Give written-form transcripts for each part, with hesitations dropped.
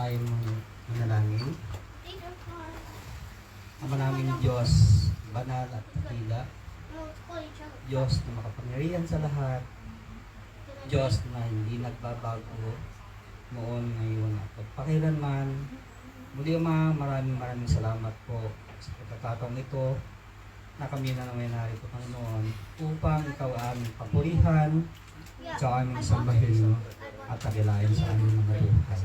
tayo manalangin. Ama namin Diyos, banal at dakila, Diyos na makapangyarihan sa lahat, Diyos na hindi nagbabago noon, ngayon at pagpakilanman. Muli Ama, maraming salamat po sa pagkakataong ito na kami na naman narito, Panginoon, upang Ikaw aming papurihan, Ikaw aming sambahin at tagilayan sa aming mga buhay.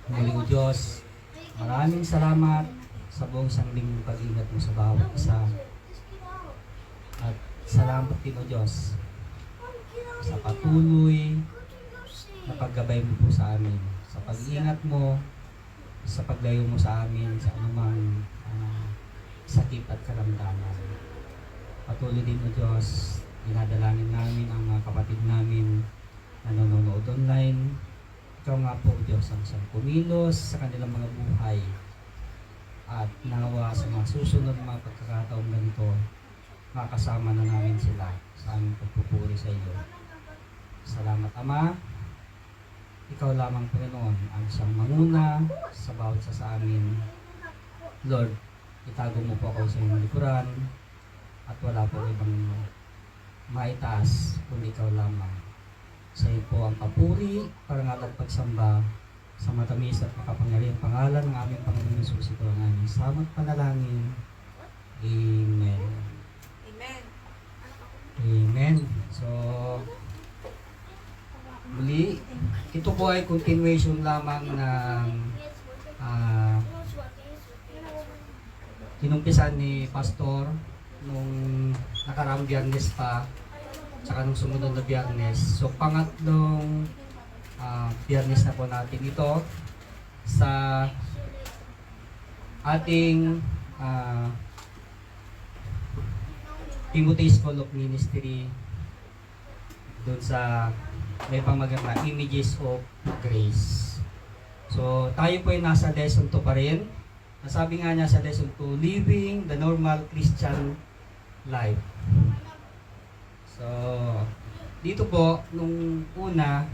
Muli o Diyos, maraming salamat sa buong sanglinging pag-ingat mo sa bawat isa. At salamat din o Diyos sa patuloy na paggabay mo po sa amin, sa pag-ingat mo, sa paglayo mo sa amin sa anumang sakit at karamdaman. Patuloy din o Diyos, dinadalangin namin ang mga kapatid namin na nanonood online. Ikaw nga po Diyos ang siyang kumilos sa kanilang mga buhay. At nawa sa mga susunod mga pagkakataong ganito, makasama na namin sila sa aming pagpupuri sa iyo. Salamat Ama. Ikaw lamang Panginoon ang siyang manguna sa bawat isa sa amin. Lord, itago mo po ako sa iyong likuran at wala po ibang maitaas kung ikaw lamang. Sa iyo po ang papuri, parangal at pagsamba sa matamis at makapangyarihang pangalan ng aming Panginoon Hesus. Ito ang aming samot panalangin. Amen. Amen. Amen. So, muli, ito po ay continuation lamang ng kinumpisan ni Pastor nung nakaraang Biyernes pa, tsaka nung sumunod na Biyernes. So, pangatlong Biyernes na po natin ito sa ating Timothy School of Ministry doon sa may pamagat Images of Grace. So, tayo po ay nasa lesson 2 pa rin. Nasabi nga niya sa lesson 2, living the normal Christian life. So, dito po, nung una,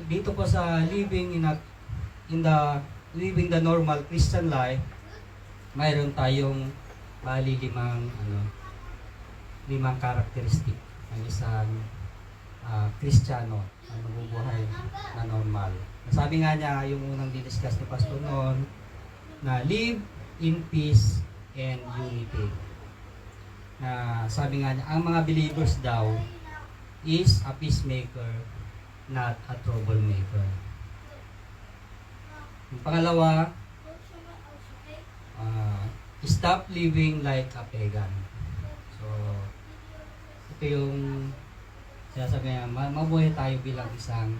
dito po sa living living the normal Christian life, mayroon tayong bali limang karakteristik ng isang Kristiyano na nabubuhay na normal. Sabi nga niya, yung unang didiscuss ni Pastor noon, na live in peace and unity. Na sabi nga niya, ang mga believers daw is a peacemaker, not a troublemaker. Yung pangalawa, stop living like a pagan. So, ito yung sinasabi niya, mabuhay tayo bilang isang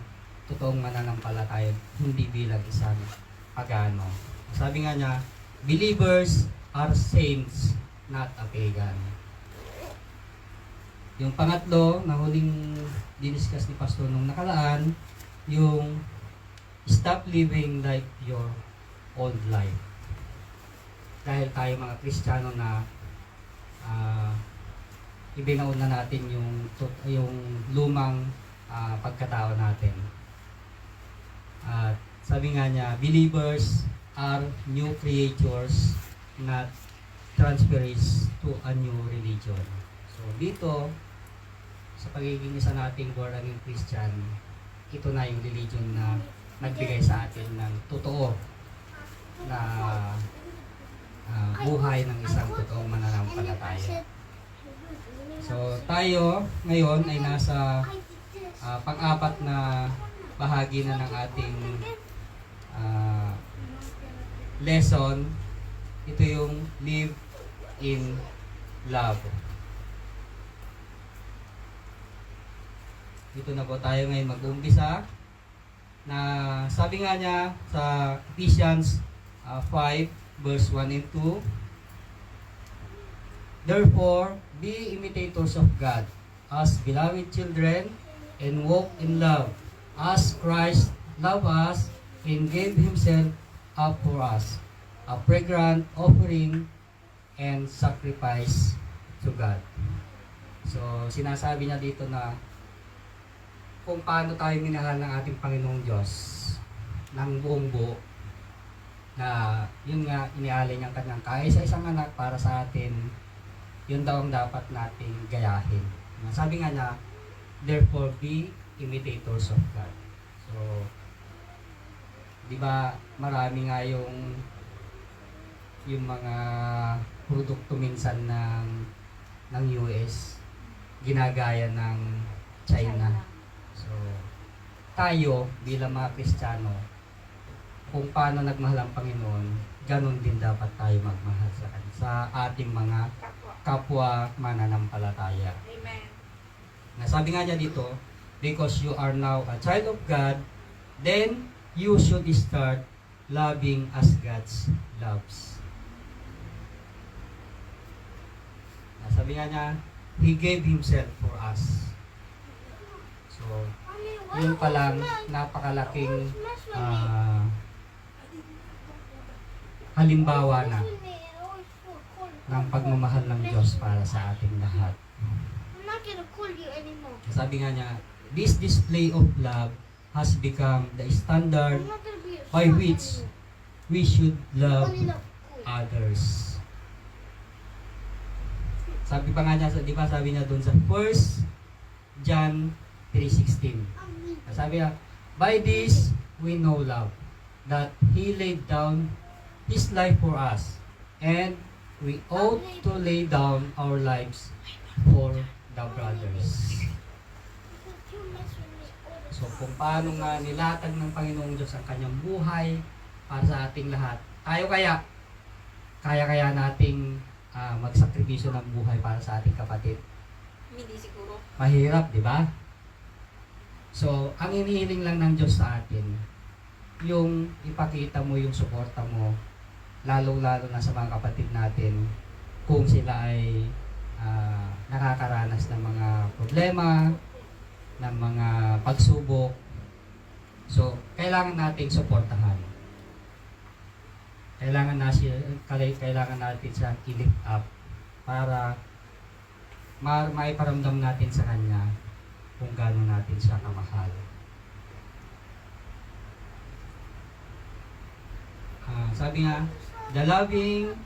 totoong mananampalataya, hindi bilang isang pagano. Sabi nga niya, believers are saints, not a pagan. Yung pangatlo, na huling diniscuss ni Pastor nung nakalaan, yung stop living like your old life. Dahil tayo mga Kristiyano na ibinauna natin yung lumang pagkatao natin. At sabi nga niya, believers are new creatures, not transferees to a new religion. So dito, sa pagiging isa nating born again Christian, ito na yung religion na nagbigay sa atin ng totoo na buhay ng isang totoong mananampalataya. So tayo ngayon ay nasa pang-apat na bahagi na ng ating lesson. Ito yung live in love. Dito na po tayo ngayon mag-umpisa. Na sabi nga niya sa Ephesians 5 verse 1 and 2, therefore, be imitators of God as beloved children and walk in love as Christ loved us and gave Himself up for us, a fragrant offering and sacrifice to God. So, sinasabi niya dito na kung paano tayo minahal ng ating Panginoong Diyos ng buong buo, na yun nga, inialay niyang kanyang kaisa-isang anak para sa atin. Yun daw ang dapat nating gayahin. Sabi nga niya, therefore be imitators of God. So, di ba marami nga yung mga produkto minsan ng US ginagaya ng China. So, tayo bilang mga Kristiyano, kung paano nagmahal ang Panginoon, ganun din dapat tayo magmahal sa ating mga kapwa mananampalataya. Amen. Nasabi nga niya dito, because you are now a child of God, then you should start loving as God loves. Nasabi nga niya, He gave Himself for us. So, yun palang napakalaking halimbawa na ng pagmamahal ng Diyos para sa ating lahat. Sabi nga niya, this display of love has become the standard by which we should love others. Sabi pa nga niya, di ba sabi niya doon sa 1 John 3:16. Sabi niya, by this we know love, that He laid down His life for us, and we ought to lay down our lives for the brothers. So kung paano nga nilatag ng Panginoong Diyos ang kanyang buhay para sa ating lahat, tayo kaya nating magsakripisyo ng buhay para sa ating kapatid? Hindi siguro. Mahirap, di ba? So, ang inihiling lang ng Diyos sa atin, yung ipakita mo yung suporta mo, lalo-lalo na sa mga kapatid natin, kung sila ay nakakaranas ng mga problema, ng mga pagsubok. So, kailangan nating suportahan. Kailangan natin siya i-lift up para maiparamdam natin sa Kanya kung gaano natin siya kamahal. Sabi nga, the loving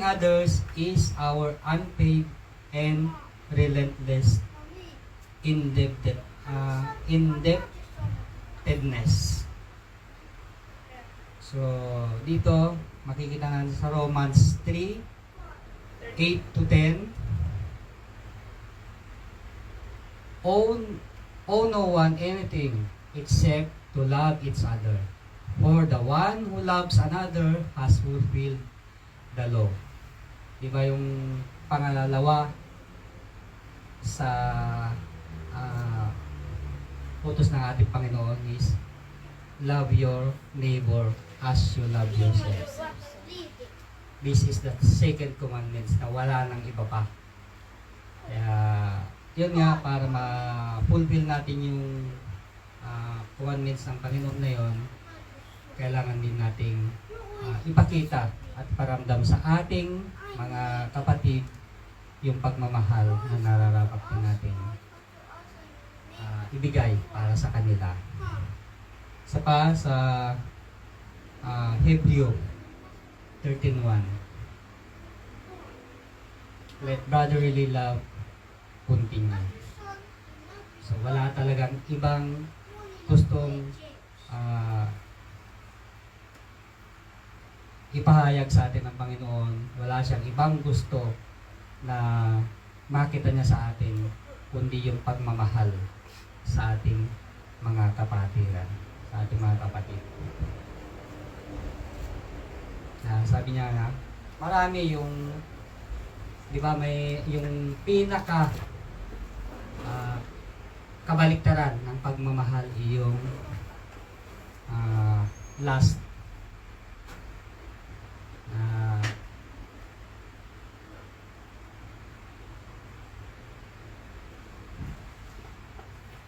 others is our unpaid and relentless indebtedness. So, dito, makikita natin sa Romans 3:8-10. Owe no one anything except to love each other. For the one who loves another has fulfilled the law. Di ba yung pangalawa sa utos ng ating Panginoon is love your neighbor as you love yourself. This is the second commandments na wala nang iba pa. Kaya, yun nga, para ma-fulfill natin yung commandments ng Panginoon na yun, kailangan din nating ipakita at paramdam sa ating mga kapatid yung pagmamahal na nararapat din natin ibigay para sa kanila. Sa Hebreo 13:1. Let brotherly love continue. So wala talagang ibang gustong ipahayag sa atin ng Panginoon. Wala siyang ibang gusto na makita niya sa atin kundi yung pagmamahal sa ating mga kapatiran, sa ating mga kapatid. Sabi niya nga, marami yung, di ba, may yung pinaka kabaliktaran ng pagmamahal yung last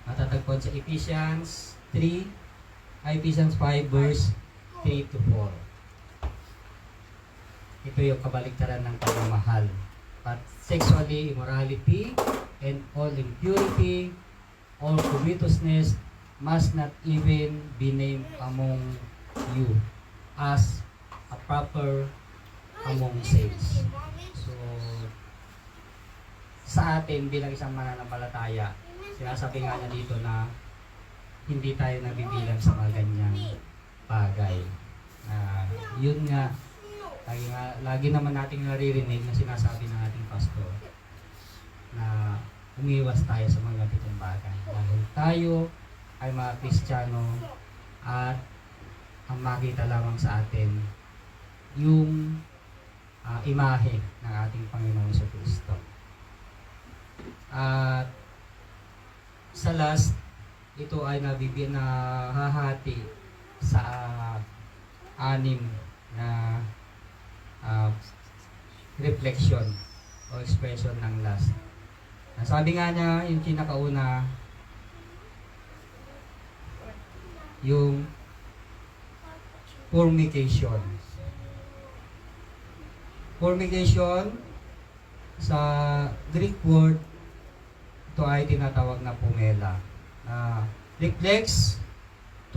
matatagpuan sa Ephesians 5 verse 3-4. Ito yung kabaliktaran ng pagmamahal. But sexually immorality and all impurity, or covetousness must not even be named among you as a proper among saints. So, sa atin bilang isang mananampalataya, sinasabi nga niya dito na hindi tayo nabibilang sa mga ganyang bagay. Yun nga, lagi naman nating naririnig na sinasabi ng ating pastor na umiwas tayo sa mga ganitong bagay. Dahil tayo ay mga Kristiyano at ang makita lamang sa atin yung imahe ng ating Panginoon sa Kristo. At sa last, ito ay nahahati sa 6 na reflection o expression ng last. Sabi nga niya, yung kinakauna, yung fornication. Fornication, sa Greek word, ito ay tinatawag na pumela. Reflects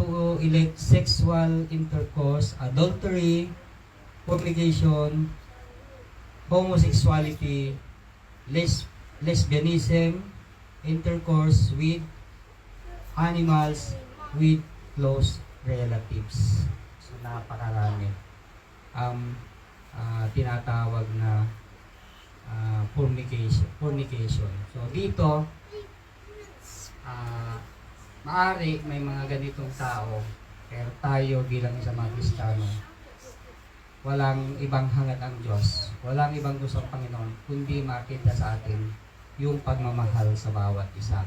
to sexual intercourse, adultery, fornication, homosexuality, lesbianism, intercourse with animals, with close relatives. So, napakarami ang tinatawag na fornication. So, dito, maaari may mga ganitong tao, pero tayo bilang isang mga Kristiyano, walang ibang hangad ang Diyos, walang ibang gusto ang Panginoon, kundi makita sa atin yung pagmamahal sa bawat isa.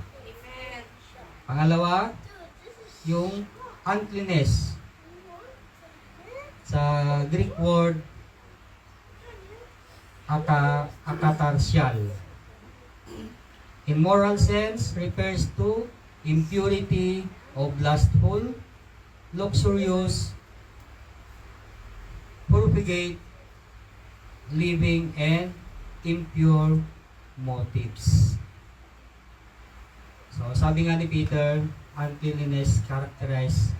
Pangalawa, yung uncleanness. Sa Greek word, akatarsial. In moral sense, refers to impurity of lustful, luxurious, profligate living, and impure motives. So, sabi nga ni Peter, uncleanness characterize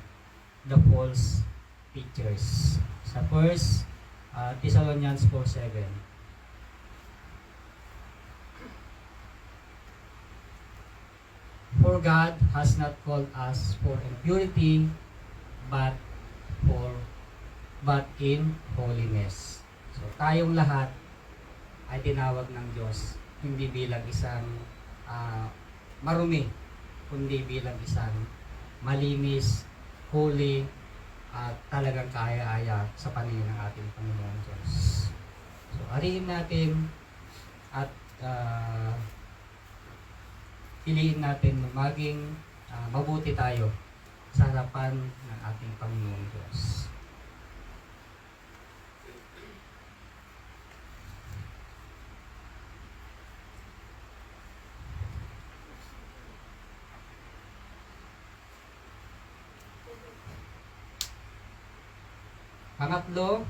the false teachers. Sa 1 Thessalonians 4:7. For God has not called us for impurity, but in holiness. So, tayong lahat ay tinawag ng Diyos hindi bilang isang marumi, kundi bilang isang malinis, holy, at talagang kaya-aya sa paningin ng ating Panginoon Diyos. So, ariin natin at piliin natin na maging mabuti tayo sa harapan ng ating Panginoon Diyos. Pangatlo,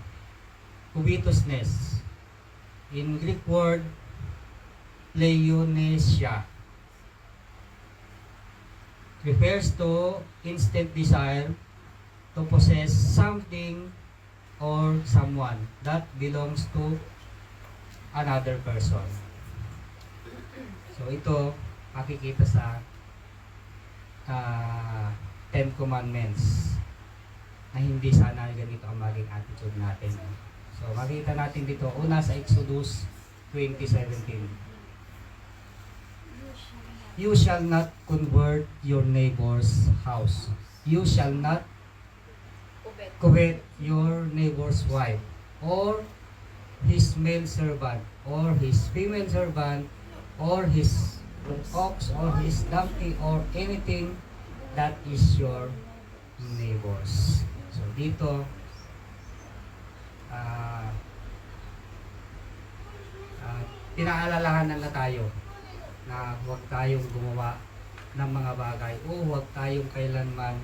covetousness. In Greek word, pleionesia. Refers to instant desire to possess something or someone that belongs to another person. So ito, makikita sa 10 Commandments na hindi sana ganito ang maging attitude natin. So makita natin dito, una sa Exodus 20:17. You shall not convert your neighbor's house. You shall not covet your neighbor's wife, or his male servant, or his female servant, or his ox, or his donkey, or anything that is your neighbor's. So dito, pinaalalahanan na tayo na huwag tayong gumawa ng mga bagay o huwag tayong kailanman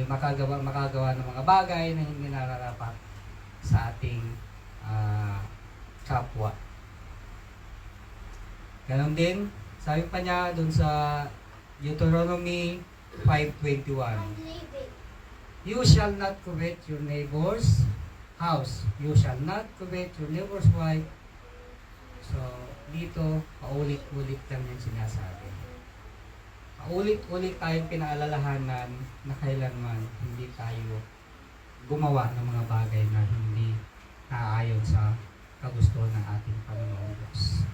makagawa ng mga bagay na hindi nararapat sa ating kapwa. Ganon din, sabi pa niya dun sa Deuteronomy 5:21. You shall not covet your neighbor's house. You shall not covet your neighbor's wife. So, dito, paulit-ulit lang yung sinasabi. Paulit-ulit tayong pinaalalahanan na kailanman hindi tayo gumawa ng mga bagay na hindi naayon sa kagustuhan ng ating Panginoon Diyos.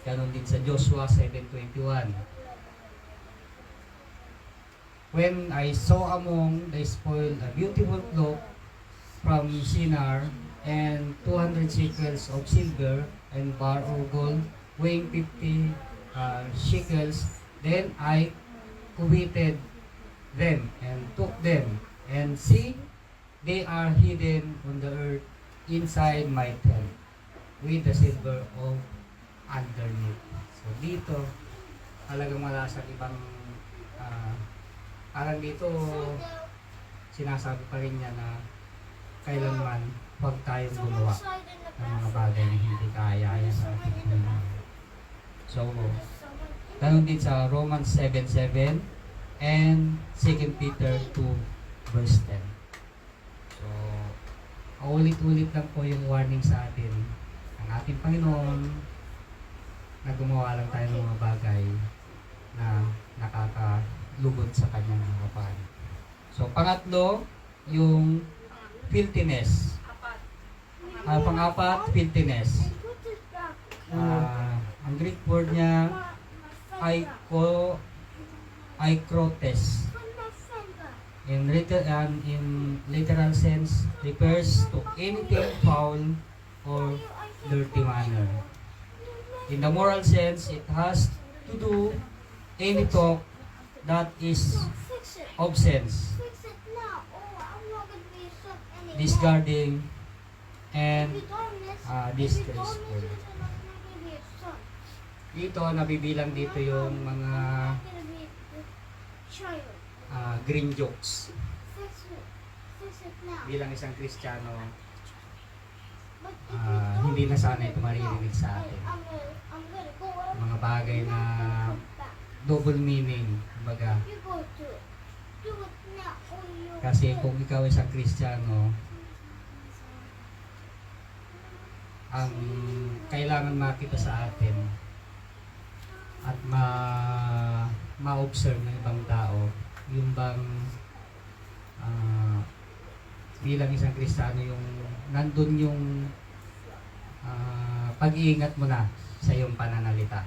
Ganon din sa Joshua 7:21. When I saw among the spoil a beautiful cloak from Shinar, and 200 shekels of silver, and bar of gold weighing 50 shekels, then I coveted them and took them, and see, they are hidden on the earth inside my tent, with the silver of underneath. So dito, talagang wala sa ibang parang dito sinasabi pa rin niya na kailanman huwag tayong gumawa ng mga bagay na hindi kaya sa ating Panginoon. So, ganun din sa Romans 7:7 and 2 Peter 2:10. So, ulit-ulit lang po yung warning sa atin ang ating Panginoon na gumawa lang tayo ng mga bagay na nakakalugod sa kanyang harapan. So, pangatlo, yung filthiness. Pang-apat, filthiness. Ang Greek word niya, aikrotes. In literal sense, refers to anything foul or dirty manner. In the moral sense, it has to do any talk that is obscene, discarding, and disgraceful. Dito, nabibilang dito yung mga green jokes. Bilang isang Kristiyano, hindi na sana ito maririnig sa atin. Mga bagay na double meaning, kumbaga. Kasi kung ikaw isang Kristiyano, ang kailangan makita sa atin at ma-observe ng ibang tao, yung bang bilang isang Kristiyano, yung nandun yung pag-iingat mo na sa iyong pananalita.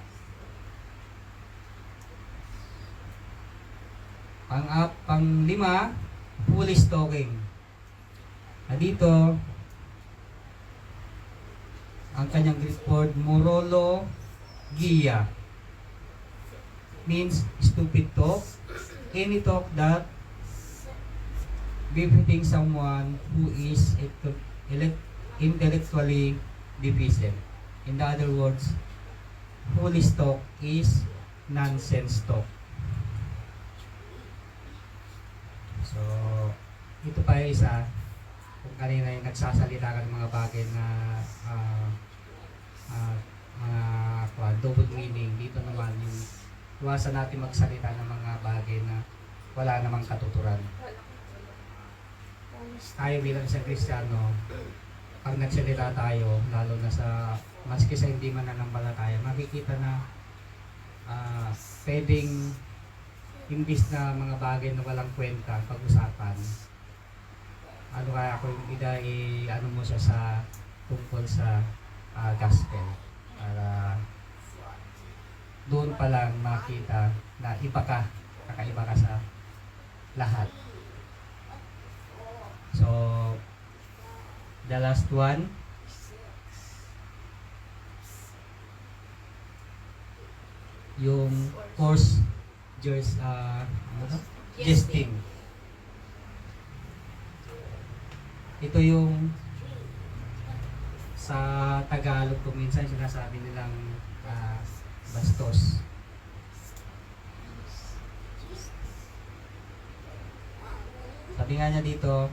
Pang-lima, foolish talking. Dito, ang kanyang Greek word, morologia, means stupid talk, any talk that befitting someone who is intellectually deficient. In the other words, foolish talk is nonsense talk. So, ito pa yung isa, kung kanina yung nagsasalita ka ng mga bagay na double meaning, dito naman yung iwasan natin magsalita ng mga bagay na wala namang katuturan. Tayo bilang isang Kristiyano, pag nagsalita tayo, lalo na sa, maski sa hindi mananampalataya, makikita na pwedeng imbis na mga bagay na walang kwenta pag-usapan, ano kaya kung ano mo siya sa tungkol sa gospel, para doon pa lang makita na kakaiba ka sa lahat. So, the last one, yung coarse jesting. Ito yung sa Tagalog kung minsan sinasabi nilang bastos. Sabi nga niya dito,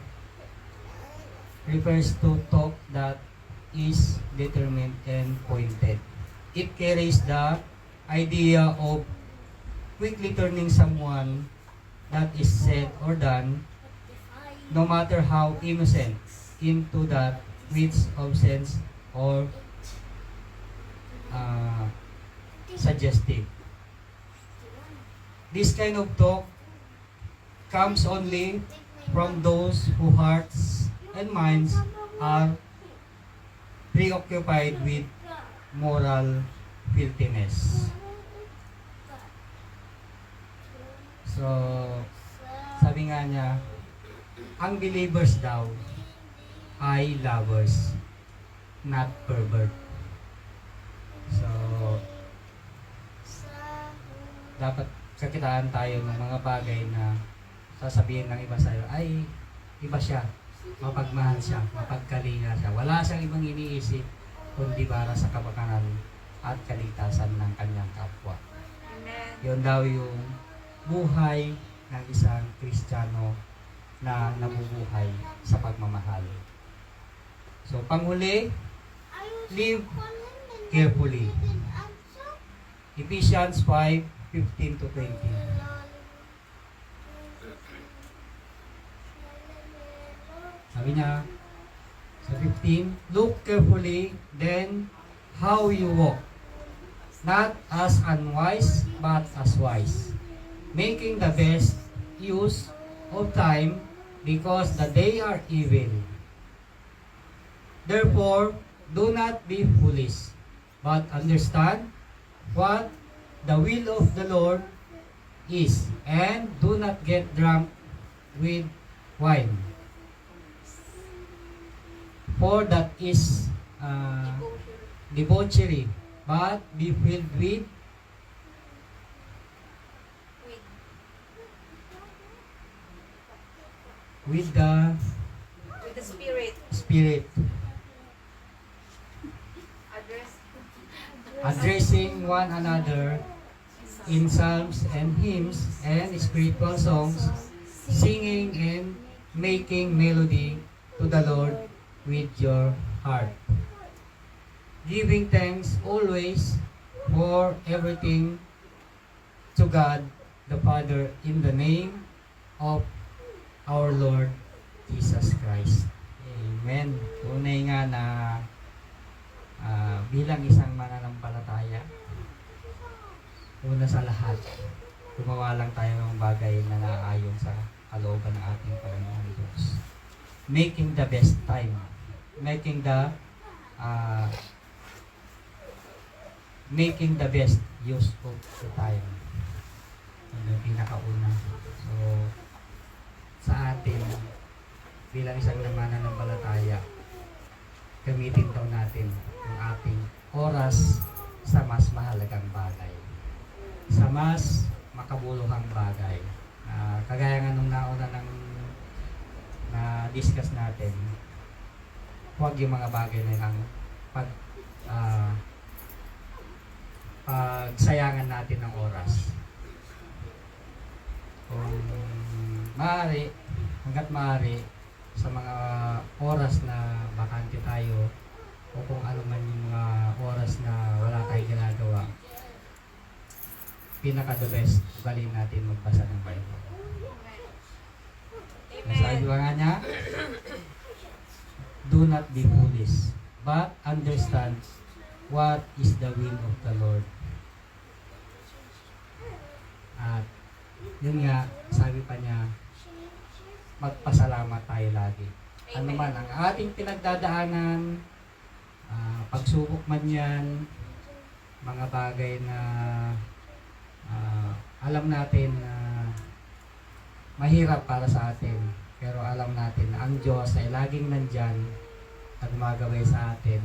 refers to talk that is determined and pointed. It carries the idea of quickly turning someone that is said or done, no matter how innocent, into that which offends or suggestive. This kind of talk comes only from those whose hearts and minds are preoccupied with moral filthiness. So, sabi nga niya, ang believers daw ay lovers, not pervert. So, dapat kakitaan tayo ng mga bagay na sasabihin ng iba sa'yo, ay, iba siya, mapagmahal siya, mapagkalinga siya. Wala siyang ibang iniisip, kundi para sa kapakanan at kaligtasan ng kanyang kapwa. Yun daw yung buhay ng isang Kristiyano na nabubuhay sa pagmamahal. So, panghuli, live carefully. Ephesians 5:15-20. Sabi niya, sa 15, look carefully then how you walk, not as unwise, but as wise, making the best use of time, because the day are evil. Therefore, do not be foolish, but understand what the will of the Lord is, and do not get drunk with wine, for that is debauchery, but be filled with the Spirit. Addressing one another in psalms and hymns and spiritual songs, singing and making melody to the Lord with your heart, giving thanks always for everything to God the Father in the name of our Lord Jesus Christ. Amen. Tunay nga na bilang isang mananampalataya, una sa lahat, gumawa lang tayo ng bagay na naayon sa kalooban ng ating Panginoon Diyos. Making the best time. Making the best use of the time. Ano yung pinakauna. So, sa atin, bilang isang mananampalataya, gamitin daw natin ang ating oras sa mas mahalagang bagay, sa mas makabuluhang bagay. Kagaya nga nung nauna ng na-discuss natin, huwag yung mga bagay na lang pagsayangan natin ng oras. Kung maaari, hanggat maaari, sa mga oras na bakante tayo o kung ano man yung mga oras na wala tayong ginagawa, pinaka-the best, ugalin natin magbasa ng Bible. Sabi ba nga niya, do not be foolish, but understand what is the will of the Lord. At yun nga, sabi pa niya, magpasalamat tayo lagi. Amen. Ano man ang ating pinagdadaanan, pagsubok man yan, mga bagay na alam natin na mahirap para sa atin, pero alam natin na ang Diyos ay laging nandyan at gumagabay sa atin.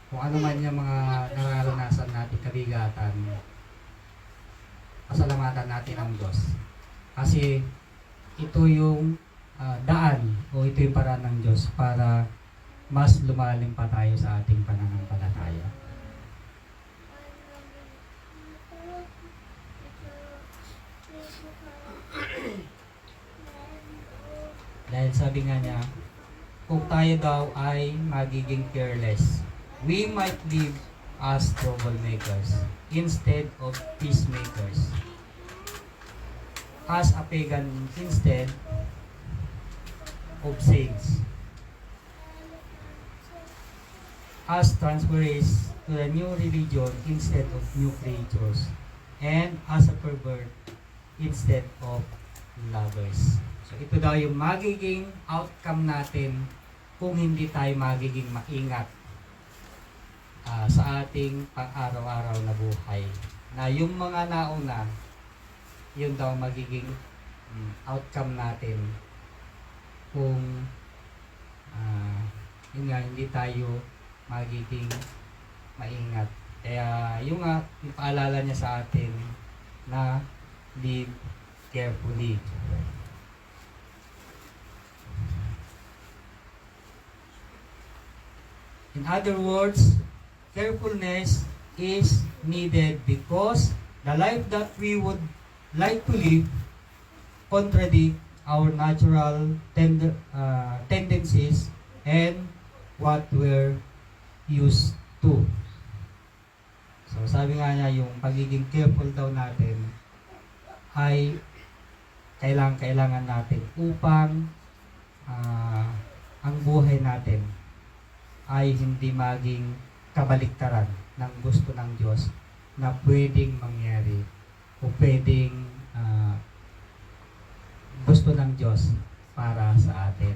Kung ano man yung mga nararanasan natin kabigatan, pasalamatan natin ang Diyos. Kasi ito yung daan o ito yung paraan ng Diyos para mas lumalim pa tayo sa ating pananampalataya. Dahil sabi nga niya, kung tayo daw ay magiging careless. We might live as troublemakers instead of peacemakers. As a pagan instead of saints. As transferees to the new religion instead of new creatures. And as a pervert instead of lovers. So ito daw yung magiging outcome natin kung hindi tayo magiging maingat sa ating pang-araw-araw na buhay. Na yung mga nauna, yun daw magiging outcome natin kung yun nga, hindi tayo magiging maingat. Kaya yung paalala niya sa atin na live carefully. In other words, carefulness is needed because the life that we would like to live contradict our natural tendencies and what we're used to. So sabi nga niya, yung pagiging careful daw natin ay kailangan natin upang ang buhay natin ay hindi maging kabaliktaran ng gusto ng Diyos na pwedeng mangyari o pwedeng gusto ng Diyos para sa atin.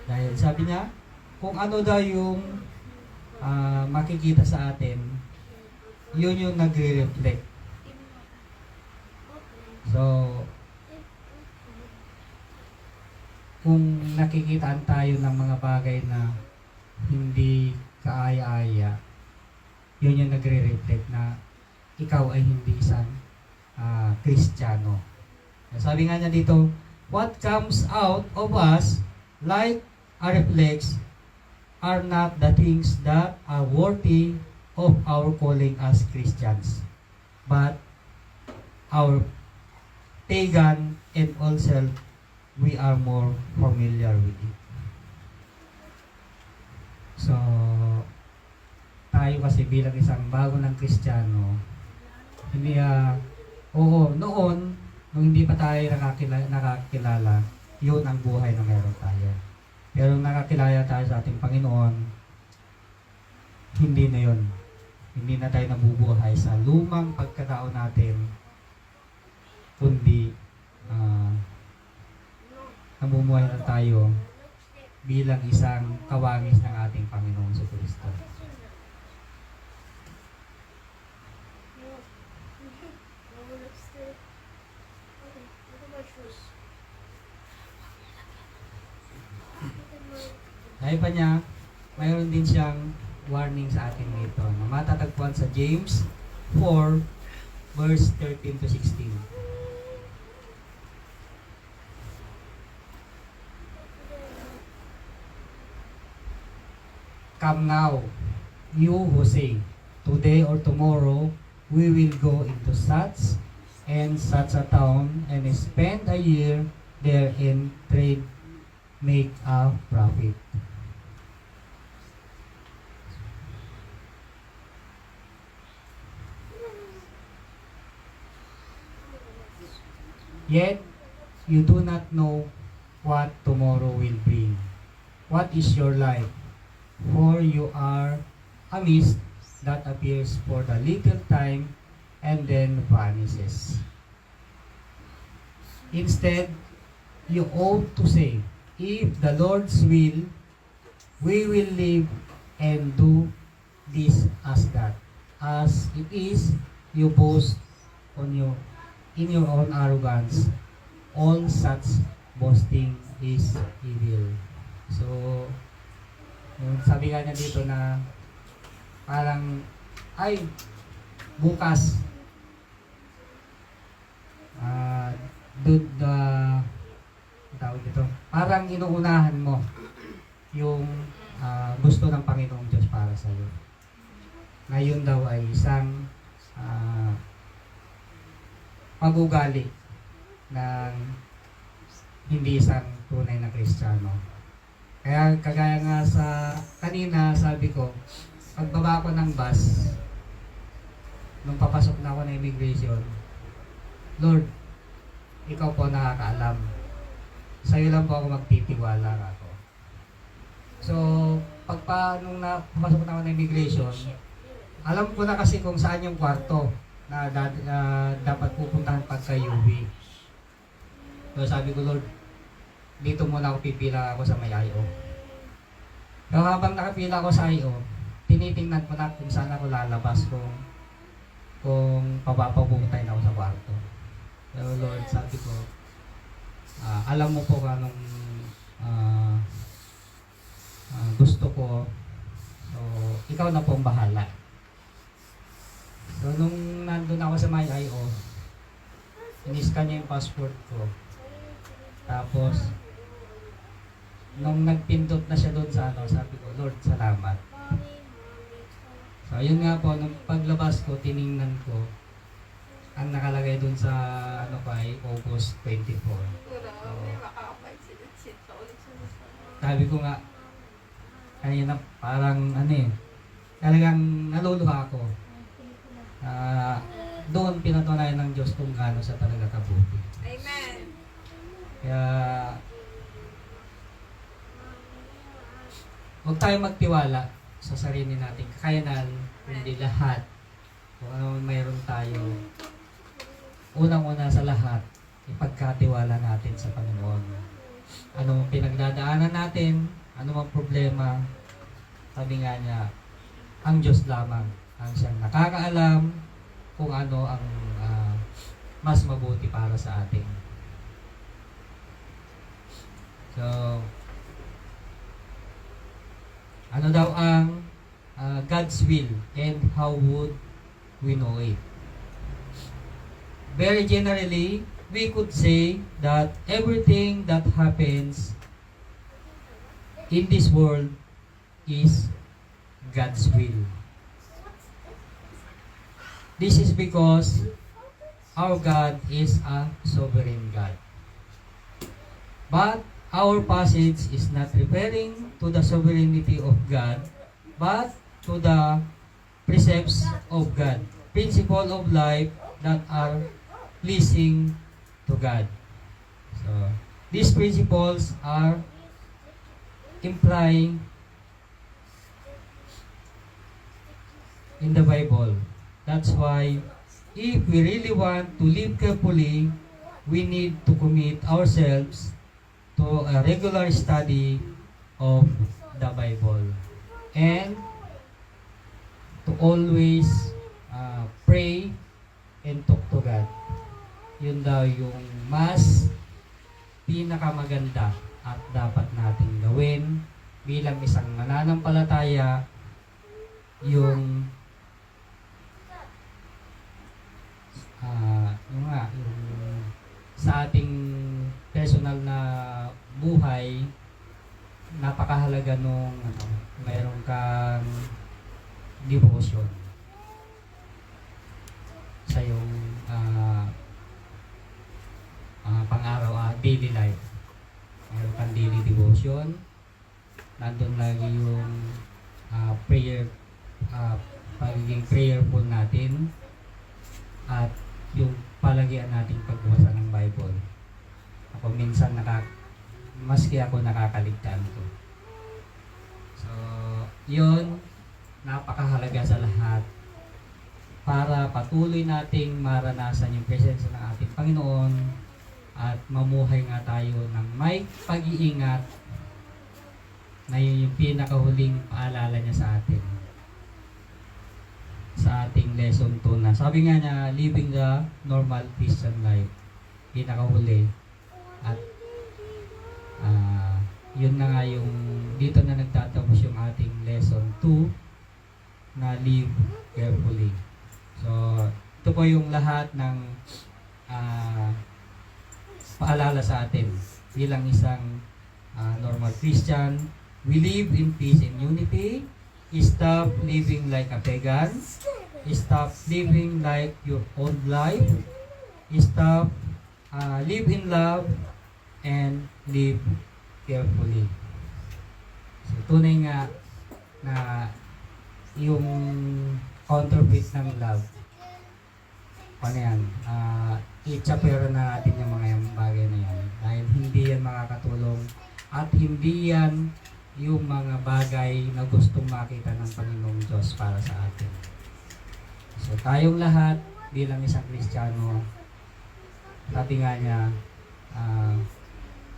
Dahil sabi niya, kung ano daw yung makikita sa atin, yun yung nagre-reflect. So, kung nakikitaan tayo ng mga bagay na hindi kaaya-aya, yun yung nagre-reflect na ikaw ay hindi isang Kristiyano. Sabi nga niya dito, what comes out of us like a reflex are not the things that are worthy of our calling as Christians, but our pagan and all self, we are more familiar with it. So, tayo kasi bilang isang bago ng Kristiyano, hindi noon, nung hindi pa tayo nakakilala, yun ang buhay na meron tayo. Pero nung nakakilala tayo sa ating Panginoon, hindi na yun. Hindi na tayo nabubuhay sa lumang pagkatao natin, kundi namumuhay na tayo bilang isang kawangis ng ating Panginoon sa Kristo. Dahil pa niya, mayroon din siyang warning sa atin nito na matatagpuan sa James 4 verse 13 to 16. Come now, you who say, today or tomorrow, we will go into such and such a town and spend a year there and trade, make a profit. Yet, you do not know what tomorrow will bring. What is your life? For you are a mist that appears for the little time and then vanishes. Instead, you ought to say, if the Lord's will, we will live and do this as that. As it is, you boast in your own arrogance. All such boasting is evil. So, sabi nga niya dito na parang, bukas, tawag dito, parang inuunahan mo yung gusto ng Panginoong Diyos para sa iyo. Ngayon daw ay isang pag-ugali ng hindi isang tunay na Kristiyano. Kaya kagaya nga sa kanina, sabi ko, pagbaba ko ng bus, nung papasok na ako ng immigration, Lord, ikaw po nakakaalam. Sa'yo lang po ako magtitiwala ako. So, nung napasok na ako ng immigration, alam ko na kasi kung saan yung kwarto na dapat pupuntahan pagka UV. So sabi ko, Lord, dito muna ako pipila ako sa may IO. So habang nakapila ako sa IO, tinitingnan ko na kung saan ako lalabas kung papapuntahin ako sa kwarto. So Lord, sabi ko, alam mo po kung anong gusto ko. So ikaw na po ang bahala. So, nung nandun ako sa may IO, iniskan niya yung passport ko. Tapos, nung nagpindot na siya doon sa sabi ko, Lord, salamat. So, ayun nga po, nung paglabas ko, tiningnan ko, ang nakalagay doon sa, ay August 24. So, sabi ko nga, kanina parang, talagang naluluha ako. Doon pinatunayan ng Diyos kung gaano siya talaga kabuti. Amen. Kaya huwag tayong magtiwala sa sarili nating kakayanan, hindi lahat. Kung ano mayroon tayo, unang-una sa lahat, ipagkatiwala natin sa Panginoon. Ano pinagdadaanan natin, ano mang problema, sabi nga niya, ang Diyos lamang ang siyang nakakaalam kung ano ang mas mabuti para sa atin. So, ano daw ang God's will and how would we know it? Very generally, we could say that everything that happens in this world is God's will. This is because our God is a sovereign God. But our passage is not referring to the sovereignty of God, but to the precepts of God, principle of life that are pleasing to God. So, these principles are implying in the Bible. That's why, if we really want to live carefully, we need to commit ourselves to a regular study of the Bible. And to always pray and talk to God. Yun daw yung mas pinakamaganda at dapat nating gawin bilang isang mananampalataya, yung yung sa ating personal na buhay, napakahalaga nung mayroon kang devotion sa iyong pang-araw, daily life. Mayroon kang daily devotion, nandun lagi yung prayer, pagiging prayerful natin, at yung palagian nating pagbasa ng Bible. Ako minsan maski ako nakakaligtaan ko. So, yun, napakahalaga sa lahat para patuloy nating maranasan yung presensya ng ating Panginoon at mamuhay nga tayo ng may pag-iingat na yun yung pinakahuling paalala niya sa atin sa ating lesson 2 na. Sabi nga niya, living the normal Christian life. Pinakahuli. At yun na nga yung dito na nagtatapos yung ating lesson 2 na live carefully. So, ito po yung lahat ng paalala sa atin bilang isang normal Christian. We live in peace and unity. Stop living like a pagan. Stop living like your old life. stop, live in love, and live carefully. So, tunay nga na yung counterfeit ng love, ano yan, itsapero na natin yung mga yung bagay na yan. Dahil hindi yan makakatulong at hindi yan yung mga bagay na gustong makita ng Panginoong Diyos para sa atin. So tayong lahat bilang isang Kristiyano, sabi nga niya,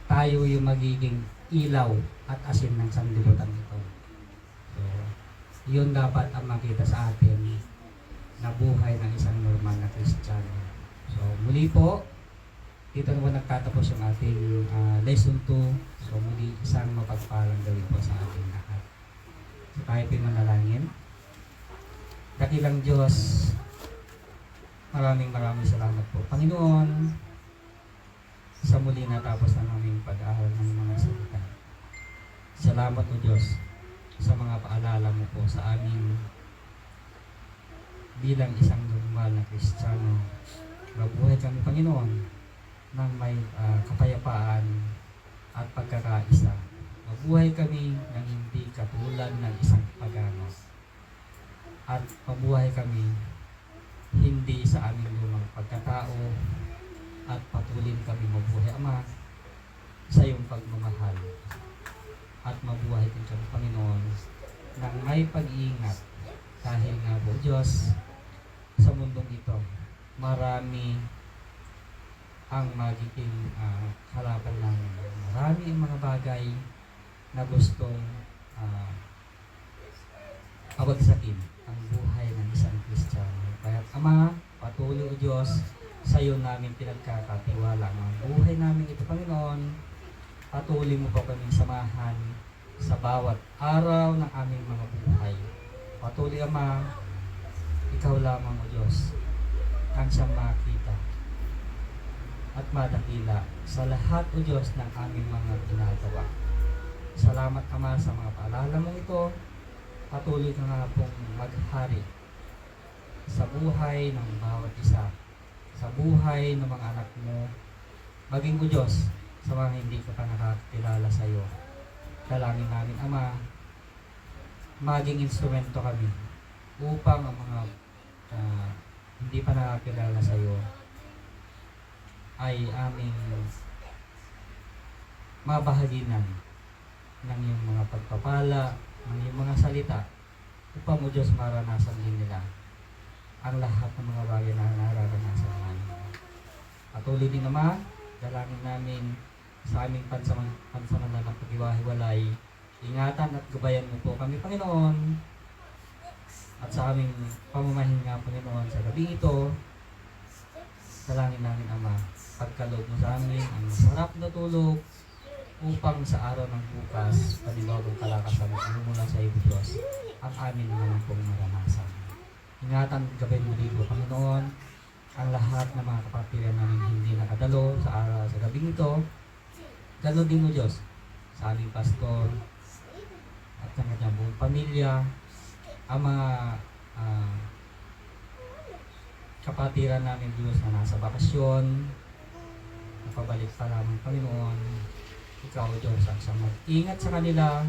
tayo yung magiging ilaw at asin ng sanlibutan ito. So, yun dapat ang makita sa atin na buhay ng isang normal na Kristiyano. So muli po, dito naman nagtatapos yung ating lesson 2. So muli isang mapagpalang gawin po sa ating lahat. So tayo po manalangin. Dakilang Diyos, maraming salamat po. Panginoon, sa muli natapos na naming pag-aaral ng mga salita. Salamat po Diyos sa mga paalala mo po sa amin bilang isang normal na Kristiyano. Mabuhay kami Panginoon ng may kapayapaan at pagkakaisa. Mabuhay kami ng hindi katulad ng isang pagano. At mabuhay kami hindi sa aming lumang pagkatao at patuloy kami mabuhay Ama sa iyong pagmamahal. At mabuhay din kami Panginoon ng may pag-iingat dahil nga po Diyos sa mundong ito marami ang magiging halapan namin. Marami ang mga bagay na gustong pabagsakin ang buhay ng isang Kristiyano. Kaya Ama, patuloy o Diyos, sa iyo namin pinagkakatiwala ang buhay namin ito Panginoon. Patuloy mo po kaming samahan sa bawat araw ng aming mga buhay. Patuloy Ama, ikaw lamang o Diyos ang siyang makita at madakila sa lahat o Diyos ng aming mga ginagawa. Salamat Ama sa mga paalala mong ito. Patuloy ka nga pong maghari sa buhay ng bawat isa, sa buhay ng mga anak mo, maging o Diyos sa mga hindi ka pa nakakilala sa iyo. Dalangin namin Ama, maging instrumento kami upang ang mga hindi pa nakakilala sa iyo ay aming mabahaginan ng iyong mga pagpapala, ng iyong mga salita upang mo Diyos maranasan din nila ang lahat ng mga bagay na nararanasan namin. Patuloy din Ama, dalangin namin sa aming pansamanalang pag-iwahiwalay. Ingatan at gabayan mo po kami Panginoon at sa aming pamamahinga Panginoon sa gabi ito. Dalangin namin Ama, pagkaloob mo sa amin ang masarap na tulog upang sa araw ng bukas panibagong kalakasan at mula sa iyo Diyos ang amin naman pong maranasan. Ingatan at gabayan mo dito Panginoon ang lahat ng mga kapatiran namin hindi nakadalo sa araw sa gabi ito. Ganoon din mo Diyos sa aming pastor at ng kanyang buong pamilya, ang mga kapatiran namin Diyos na nasa bakasyon, napabalik pa namin Panginoon. Ikaw Diyos ang sa mag-ingat sa kanila.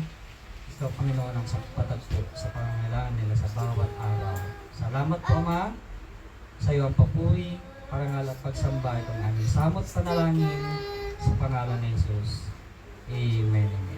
Ikaw Panginoon ang patagpot sa pangangailangan nila sa bawat araw. Salamat po Ama sa iyo ang papuri, parangal at pagsamba itong aming samot panalangin sa pangalan ni Jesus. Amen.